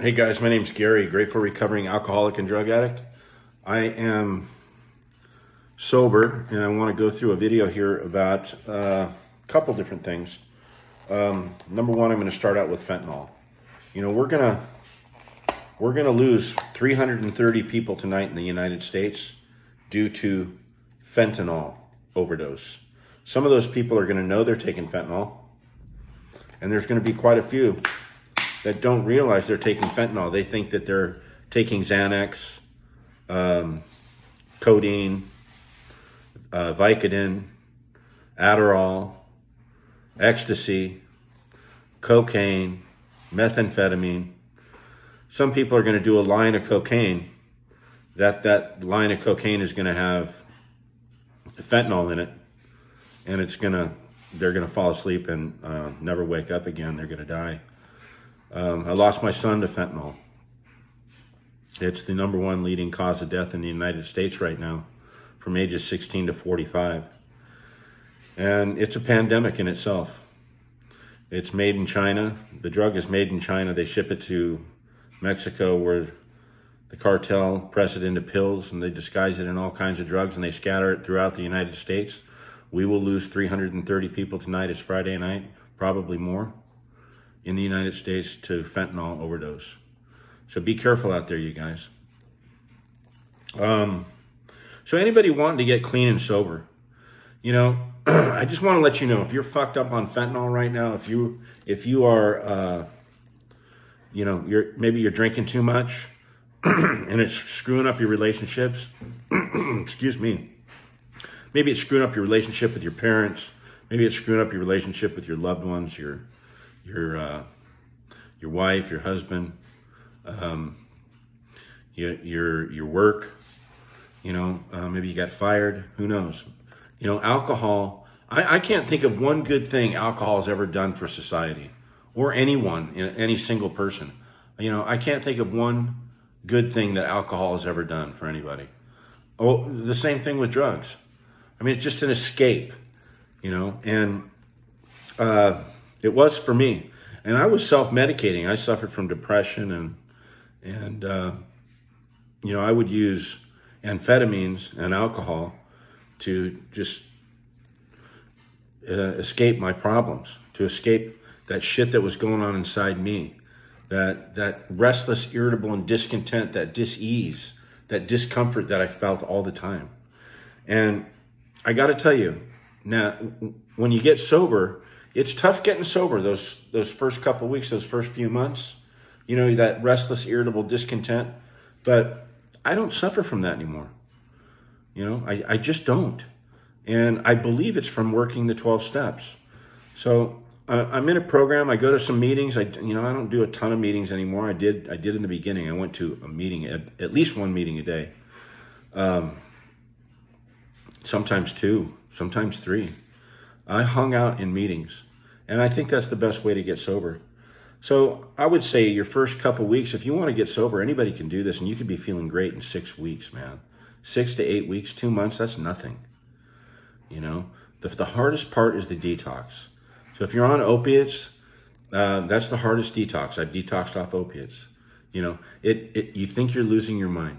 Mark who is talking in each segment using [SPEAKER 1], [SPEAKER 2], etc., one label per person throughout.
[SPEAKER 1] Hey guys, my name's Gary, grateful recovering alcoholic and drug addict. I am sober and I want to go through a video here about a couple different things. Number one, I'm going to start out with fentanyl. You know, we're gonna lose 330 people tonight in the United States due to fentanyl overdose. Some of those people are going to know they're taking fentanyl, and there's going to be quite a few that don't realize they're taking fentanyl. They think that they're taking Xanax, codeine, Vicodin, Adderall, ecstasy, cocaine, methamphetamine. Some people are going to do a line of cocaine. That line of cocaine is going to have fentanyl in it, and they're going to fall asleep and never wake up again. They're going to die. I lost my son to fentanyl. It's the #1 leading cause of death in the United States right now, from ages 16 to 45. And it's a pandemic in itself. It's made in China. The drug is made in China. They ship it to Mexico, where the cartel press it into pills and they disguise it in all kinds of drugs and they scatter it throughout the United States. We will lose 330 people tonight. It's Friday night, probably more, in the United States to fentanyl overdose. So be careful out there, you guys. So anybody wanting to get clean and sober, you know, I just want to let you know, if you're fucked up on fentanyl right now, if you are, you know, maybe you're drinking too much and it's screwing up your relationships. Excuse me. Maybe it's screwing up your relationship with your parents. Maybe it's screwing up your relationship with your loved ones, your wife, your husband, your work. You know, maybe you got fired. Who knows? You know, alcohol. I can't think of one good thing alcohol has ever done for society or anyone, any single person. You know, I can't think of one good thing that alcohol has ever done for anybody. Oh, the same thing with drugs. I mean, it's just an escape, you know, and it was for me. And I was self-medicating. I suffered from depression and you know, I would use amphetamines and alcohol to just escape my problems, to escape that shit that was going on inside me, that restless, irritable, and discontent, that dis-ease, that discomfort that I felt all the time. And I got to tell you, now, when you get sober, it's tough getting sober those first couple of weeks, those first few months, you know, that restless, irritable discontent. But I don't suffer from that anymore. You know, I just don't. And I believe it's from working the 12 steps. So I'm in a program. I go to some meetings. I don't do a ton of meetings anymore. I did in the beginning. I went to a meeting, at least one meeting a day. Sometimes 2, sometimes 3. I hung out in meetings, and I think that's the best way to get sober. So I would say your first couple weeks, if you want to get sober, anybody can do this, and you could be feeling great in 6 weeks, man. 6 to 8 weeks, 2 months, that's nothing. You know, the hardest part is the detox. So if you're on opiates, that's the hardest detox. I've detoxed off opiates. You know, you think you're losing your mind.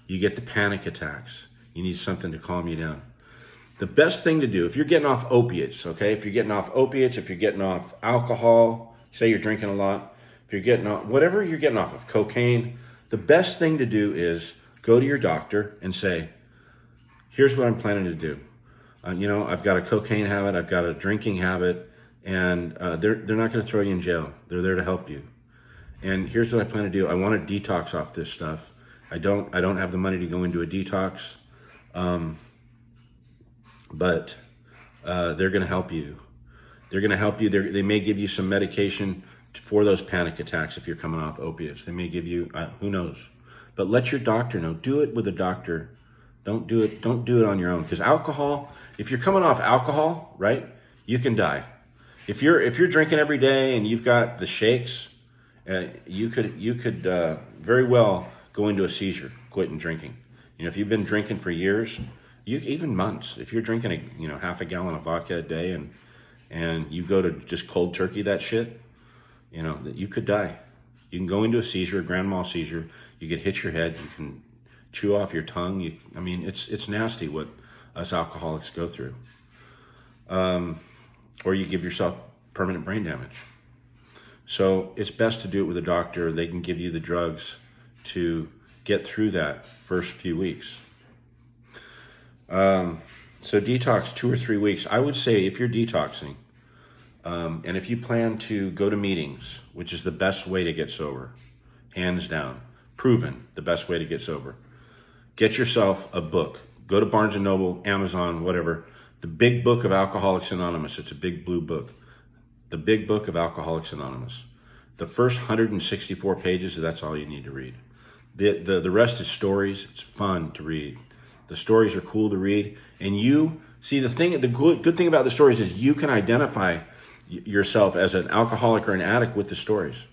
[SPEAKER 1] You get the panic attacks. You need something to calm you down. The best thing to do, if you're getting off opiates, okay, if you're getting off opiates, if you're getting off alcohol, say you're drinking a lot, if you're getting off, whatever you're getting off of, cocaine, the best thing to do is go to your doctor and say, here's what I'm planning to do. You know, I've got a cocaine habit, I've got a drinking habit, and they're not going to throw you in jail. They're there to help you. And here's what I plan to do. I want to detox off this stuff. I don't have the money to go into a detox. But they're going to help you. They're going to help you. They may give you some medication for those panic attacks if you're coming off opiates. They may give you, who knows. But let your doctor know. Do it with a doctor. Don't do it on your own. Because alcohol, if you're coming off alcohol, right, you can die. If you're drinking every day and you've got the shakes, you could very well go into a seizure, quitting drinking. You know, if you've been drinking for years, even months, if you're drinking half a gallon of vodka a day and you go to just cold turkey that shit, you know, you could die. You can go into a seizure, a grand mal seizure. You could hit your head. You can chew off your tongue. I mean, it's nasty what us alcoholics go through. Or you give yourself permanent brain damage. So it's best to do it with a doctor. They can give you the drugs to get through that first few weeks. So detox 2 or 3 weeks. I would say if you're detoxing, and if you plan to go to meetings, which is the best way to get sober, hands down, proven the best way to get sober, get yourself a book. Go to Barnes & Noble, Amazon, whatever. The Big Book of Alcoholics Anonymous. It's a big blue book. The Big Book of Alcoholics Anonymous. The first 164 pages, that's all you need to read. The rest is stories. It's fun to read. The stories are cool to read. And you, see, the good thing about the stories is you can identify yourself as an alcoholic or an addict with the stories.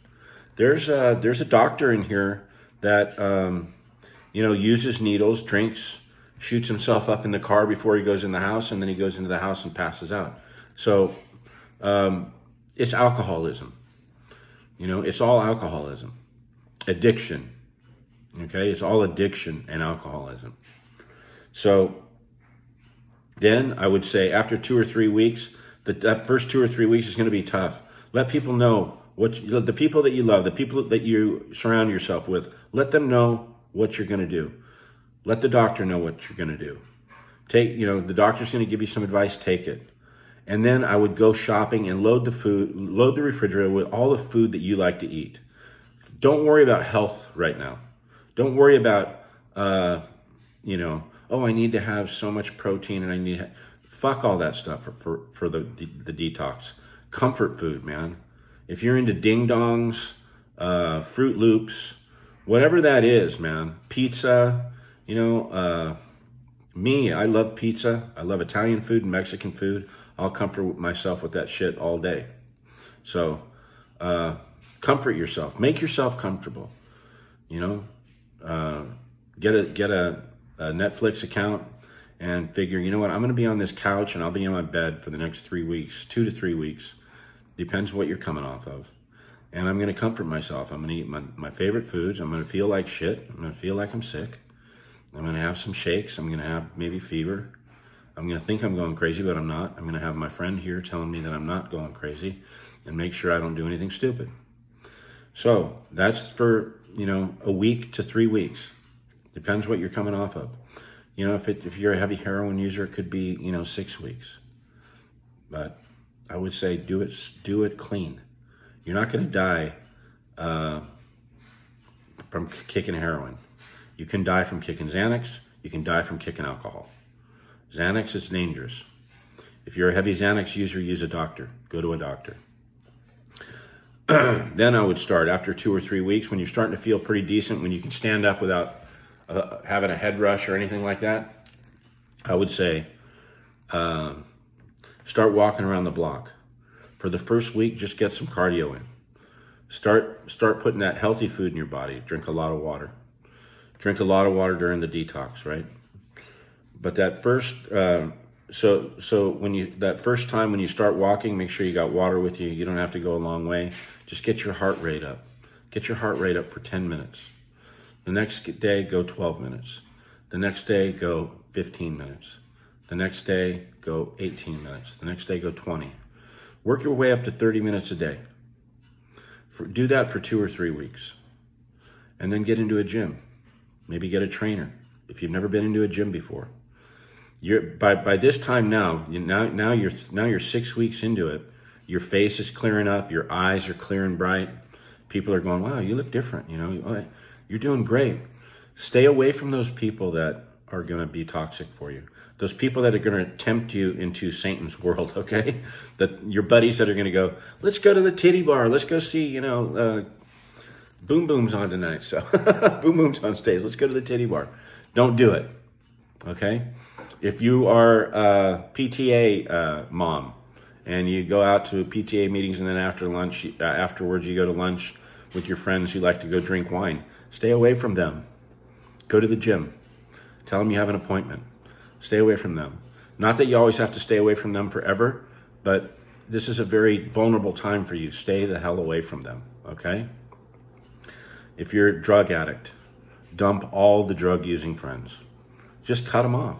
[SPEAKER 1] There's a doctor in here that, uses needles, drinks, shoots himself up in the car before he goes in the house, and then he goes into the house and passes out. So it's alcoholism. It's all alcoholism. Addiction. Okay? It's all addiction and alcoholism. So then I would say after 2 or 3 weeks, that first 2 or 3 weeks is going to be tough. Let people know the people that you love, the people that you surround yourself with, let them know what you're going to do. Let the doctor know what you're going to do. The doctor's going to give you some advice, take it. And then I would go shopping and load the refrigerator with all the food that you like to eat. Don't worry about health right now. Don't worry about, I need to have so much protein and I need, fuck all that stuff for the detox. Comfort food, man. If you're into ding dongs, Fruit Loops, whatever that is, man, pizza, me, I love pizza. I love Italian food and Mexican food. I'll comfort myself with that shit all day. So, comfort yourself. Make yourself comfortable. Get a Netflix account and figure, you know what, I'm going to be on this couch and I'll be in my bed for the next 3 weeks, 2 to 3 weeks. Depends what you're coming off of. And I'm going to comfort myself. I'm going to eat my favorite foods. I'm going to feel like shit. I'm going to feel like I'm sick. I'm going to have some shakes. I'm going to have maybe fever. I'm going to think I'm going crazy, but I'm not. I'm going to have my friend here telling me that I'm not going crazy and make sure I don't do anything stupid. So that's for, a week to 3 weeks. Depends what you're coming off of. If you're a heavy heroin user, it could be, 6 weeks. But I would say do it clean. You're not going to die from kicking heroin. You can die from kicking Xanax. You can die from kicking alcohol. Xanax is dangerous. If you're a heavy Xanax user, use a doctor. Go to a doctor. Then I would start after 2 or 3 weeks when you're starting to feel pretty decent, when you can stand up without having a head rush or anything like that. I would say start walking around the block. For the first week, just get some cardio in. Start putting that healthy food in your body. Drink a lot of water. Drink a lot of water during the detox, right? But that first, that first time when you start walking, make sure you got water with you. You don't have to go a long way. Just get your heart rate up. Get your heart rate up for 10 minutes. The next day, go 12 minutes. The next day, go 15 minutes. The next day, go 18 minutes. The next day, go 20. Work your way up to 30 minutes a day. Do that for 2 or 3 weeks. And then get into a gym. Maybe get a trainer if you've never been into a gym before. By this time now you're 6 weeks into it. Your face is clearing up. Your eyes are clear and bright. People are going, wow, you look different. You're doing great. Stay away from those people that are going to be toxic for you. Those people that are going to tempt you into Satan's world, okay? Your buddies that are going to go, let's go to the titty bar. Let's go see, Boom Boom's on tonight. So Boom Boom's on stage. Let's go to the titty bar. Don't do it, okay? If you are a PTA mom and you go out to PTA meetings and then afterwards you go to lunch with your friends who like to go drink wine, stay away from them. Go to the gym. Tell them you have an appointment. Stay away from them. Not that you always have to stay away from them forever, but this is a very vulnerable time for you. Stay the hell away from them, okay? If you're a drug addict, dump all the drug-using friends. Just cut them off.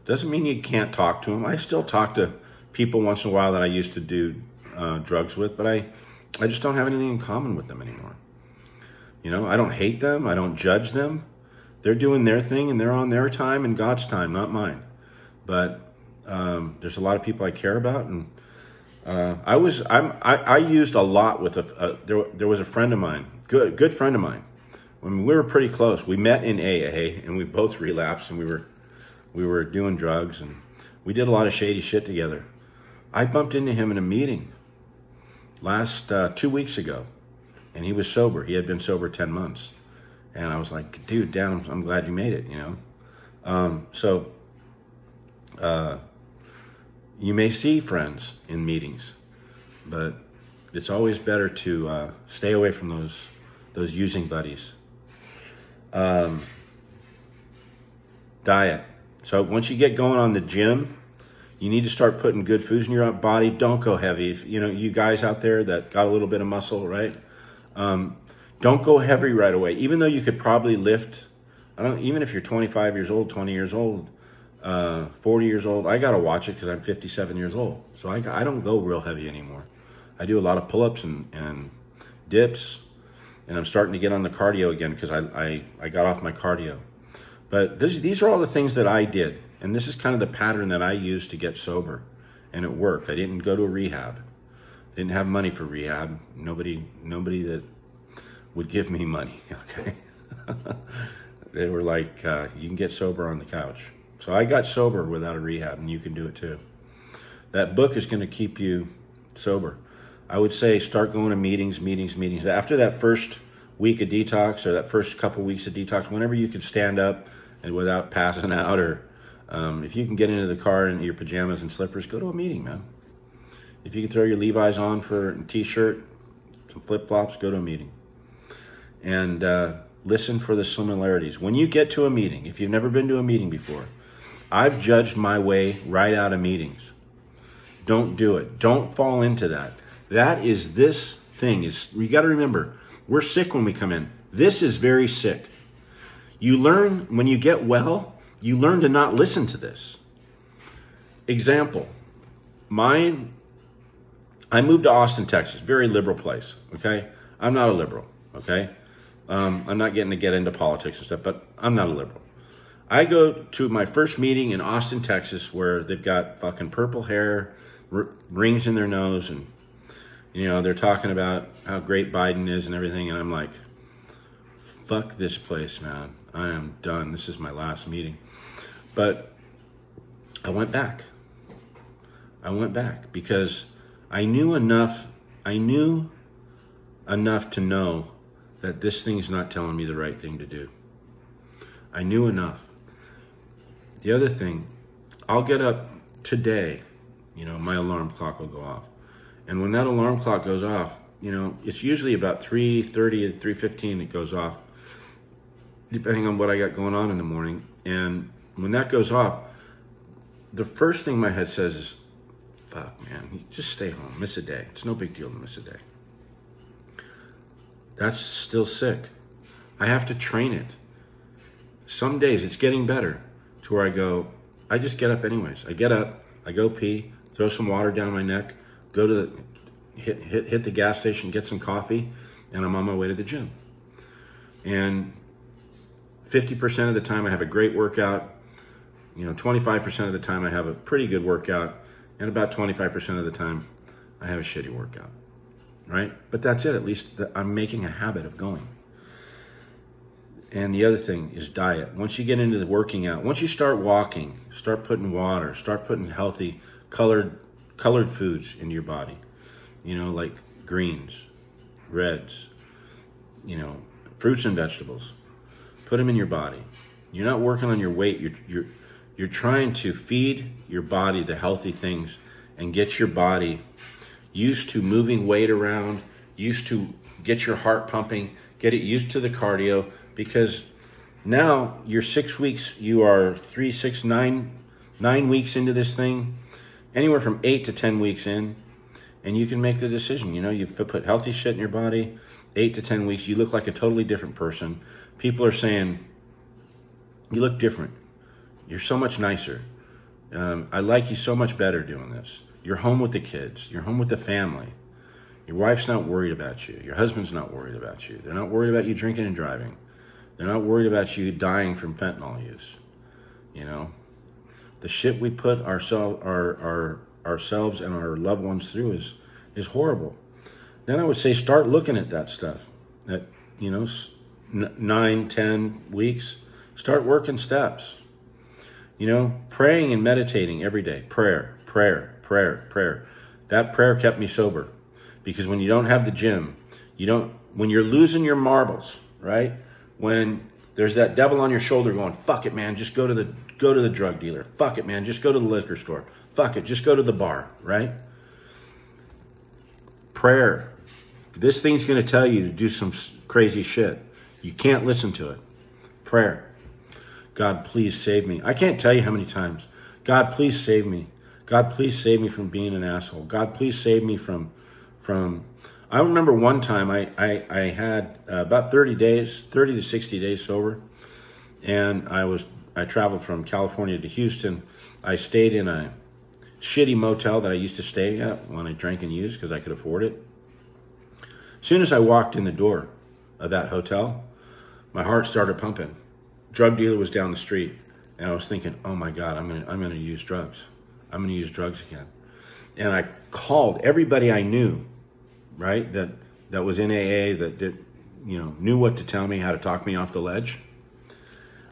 [SPEAKER 1] Doesn't mean you can't talk to them. I still talk to people once in a while that I used to do drugs with, but I just don't have anything in common with them anymore. You know, I don't hate them. I don't judge them. They're doing their thing and they're on their time and God's time, not mine. But there's a lot of people I care about, and I used a lot with there was a friend of mine, good friend of mine. I mean, we were pretty close. We met in AA, and we both relapsed, and we were doing drugs, and we did a lot of shady shit together. I bumped into him in a meeting last 2 weeks ago, and he was sober. He had been sober 10 months, and I was like, dude, Dan, I'm glad you made it. You know, you may see friends in meetings, but it's always better to stay away from those using buddies. Diet. So once you get going on the gym, you need to start putting good foods in your body. Don't go heavy. If, you know, you guys out there that got a little bit of muscle, right? Don't go heavy right away. Even though you could probably lift, even if you're 25 years old, 20 years old, 40 years old, I got to watch it because I'm 57 years old. So I don't go real heavy anymore. I do a lot of pull-ups and dips, and I'm starting to get on the cardio again because I got off my cardio. But these are all the things that I did, and this is kind of the pattern that I used to get sober, and it worked. I didn't go to a rehab. Didn't have money for rehab. Nobody that would give me money, okay? They were like, you can get sober on the couch. So I got sober without a rehab, and you can do it too. That book is going to keep you sober. I would say start going to meetings. After that first week of detox, or that first couple weeks of detox, whenever you can stand up and without passing out, or if you can get into the car in your pajamas and slippers, go to a meeting, man. If you can throw your Levi's on for a t-shirt, some flip-flops, go to a meeting. And listen for the similarities. When you get to a meeting, if you've never been to a meeting before, I've judged my way right out of meetings. Don't do it. Don't fall into that. That is this thing. You got to remember, we're sick when we come in. This is very sick. You learn, when you get well, you learn to not listen to this. Example, I moved to Austin, Texas, very liberal place, okay? I'm not a liberal, okay? I'm not getting to get into politics and stuff, but I'm not a liberal. I go to my first meeting in Austin, Texas, where they've got fucking purple hair, rings in their nose, and, you know, they're talking about how great Biden is and everything, and I'm like, fuck this place, man. I am done. This is my last meeting. But I went back. Because I knew enough to know that this thing's not telling me the right thing to do. I knew enough. The other thing, I'll get up today, you know, my alarm clock will go off. And when that alarm clock goes off, you know, it's usually about 3:30 to 3:15 it goes off, depending on what I got going on in the morning. And when that goes off, the first thing my head says is, fuck, man, you just stay home, miss a day. It's no big deal to miss a day. That's still sick. I have to train it. Some days it's getting better to where I just get up anyways. I get up, I go pee, throw some water down my neck, go to hit the gas station, get some coffee, and I'm on my way to the gym. And 50% of the time I have a great workout. You know, 25% of the time I have a pretty good workout, and about 25% of the time I have a shitty workout, right? But that's it. At least I'm making a habit of going. And the other thing is diet. Once you get into the working out, once you start walking, start putting water, start putting healthy, colored foods into your body. You know, like greens, reds, you know, fruits and vegetables. Put them in your body. You're not working on your weight. You're trying to feed your body the healthy things and get your body used to moving weight around, used to get your heart pumping, get it used to the cardio, because now you're 6 weeks, you are 9 weeks into this thing, anywhere from 8 to 10 weeks in, and you can make the decision. You know, you put healthy shit in your body, 8 to 10 weeks, you look like a totally different person. People are saying, you look different. You're so much nicer. I like you so much better doing this. You're home with the kids. You're home with the family. Your wife's not worried about you. Your husband's not worried about you. They're not worried about you drinking and driving. They're not worried about you dying from fentanyl use. You know, the shit we put ourselves and our loved ones through is horrible. Then I would say start looking at that stuff. At, you know, 9, 10 weeks, start working steps. You know, praying and meditating every day. Prayer. That prayer kept me sober. Because when you don't have the gym, when you're losing your marbles, right? When there's that devil on your shoulder going, fuck it, man, just go to the drug dealer. Fuck it, man, just go to the liquor store. Fuck it, just go to the bar, right? Prayer. This thing's going to tell you to do some crazy shit. You can't listen to it. Prayer. God, please save me. I can't tell you how many times. God, please save me. God, please save me from being an asshole. God, please save me from I remember one time I had about 30 to 60 days sober. And I traveled from California to Houston. I stayed in a shitty motel that I used to stay at when I drank and used because I could afford it. As soon as I walked in the door of that hotel, my heart started pumping. Drug dealer was down the street. And I was thinking, oh my God, I'm gonna use drugs. I'm gonna use drugs again. And I called everybody I knew, right, that was in AA, that did, you know, knew what to tell me, how to talk me off the ledge.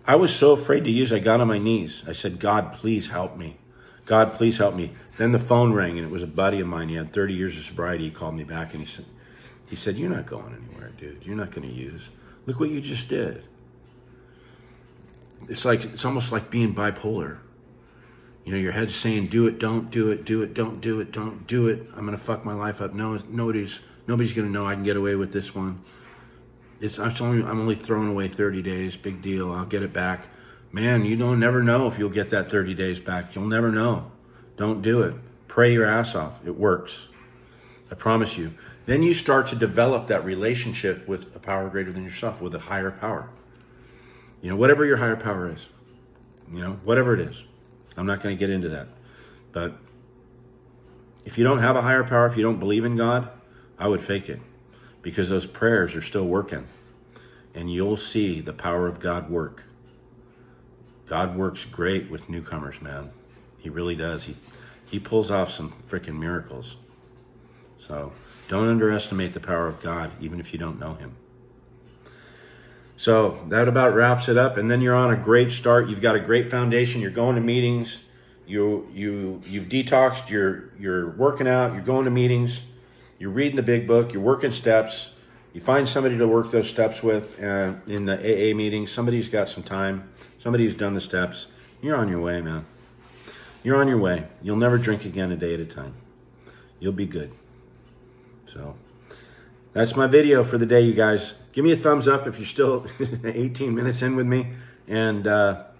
[SPEAKER 1] I was so afraid to use, I got on my knees. I said, God, please help me. God, please help me. Then the phone rang, and it was a buddy of mine. He had 30 years of sobriety. He called me back, and he said, you're not going anywhere, dude. You're not going to use. Look what you just did. It's almost like being bipolar. You know, your head's saying, do it, don't do it, do it, don't do it, don't do it. I'm going to fuck my life up. No, nobody's going to know I can get away with this one. I'm only throwing away 30 days. Big deal. I'll get it back. Man, you don't never know if you'll get that 30 days back. You'll never know. Don't do it. Pray your ass off. It works. I promise you. Then you start to develop that relationship with a power greater than yourself, with a higher power. You know, whatever your higher power is. You know, whatever it is. I'm not going to get into that. But if you don't have a higher power, if you don't believe in God, I would fake it. Because those prayers are still working. And you'll see the power of God work. God works great with newcomers, man. He really does. He pulls off some freaking miracles. So don't underestimate the power of God, even if you don't know him. So that about wraps it up. And then you're on a great start. You've got a great foundation. You're going to meetings. You've detoxed. You're working out. You're going to meetings. You're reading the big book. You're working steps. You find somebody to work those steps with in the AA meeting. Somebody's got some time. Somebody who's done the steps. You're on your way, man. You're on your way. You'll never drink again a day at a time. You'll be good. So that's my video for the day, you guys. Give me a thumbs up if you're still 18 minutes in with me. And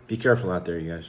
[SPEAKER 1] be careful out there, you guys.